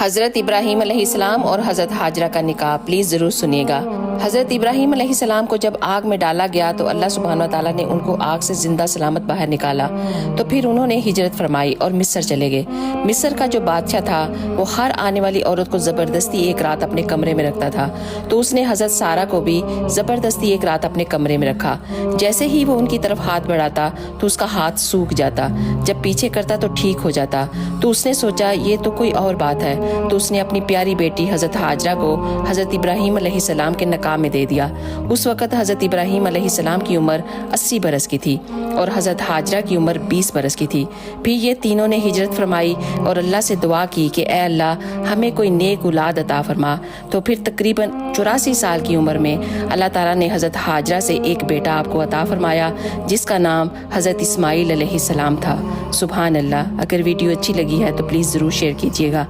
حضرت ابراہیم علیہ السلام اور حضرت حاجرہ کا نکاح پلیز ضرور سنیے گا۔ حضرت ابراہیم علیہ السلام کو جب آگ میں ڈالا گیا تو اللہ سبحانہ و تعالیٰ نے ان کو آگ سے زندہ سلامت باہر نکالا، تو پھر انہوں نے ہجرت فرمائی اور مصر چلے گئے۔ مصر کا جو بادشاہ تھا وہ ہر آنے والی عورت کو زبردستی ایک رات اپنے کمرے میں رکھتا تھا، تو اس نے حضرت سارہ کو بھی زبردستی ایک رات اپنے کمرے میں رکھا۔ جیسے ہی وہ ان کی طرف ہاتھ بڑھاتا تو اس کا ہاتھ سوکھ جاتا، جب پیچھے کرتا تو ٹھیک ہو جاتا۔ تو اس نے سوچا یہ تو کوئی اور بات ہے، تو اس نے اپنی پیاری بیٹی حضرت حاجرہ کو حضرت ابراہیم علیہ السلام کے نکاح میں دے دیا۔ اس وقت حضرت ابراہیم علیہ السلام کی عمر 80 برس کی تھی اور حضرت حاجرہ کی عمر 20 برس کی تھی۔ پھر یہ تینوں نے ہجرت فرمائی اور اللہ سے دعا کی کہ اے اللہ ہمیں کوئی نیک اولاد عطا فرما۔ تو پھر تقریباً 84 سال کی عمر میں اللہ تعالیٰ نے حضرت حاجرہ سے ایک بیٹا آپ کو عطا فرمایا جس کا نام حضرت اسماعیل علیہ السلام تھا۔ سبحان اللہ۔ اگر ویڈیو اچھی لگی ہے تو پلیز ضرور شیئر کیجیے گا۔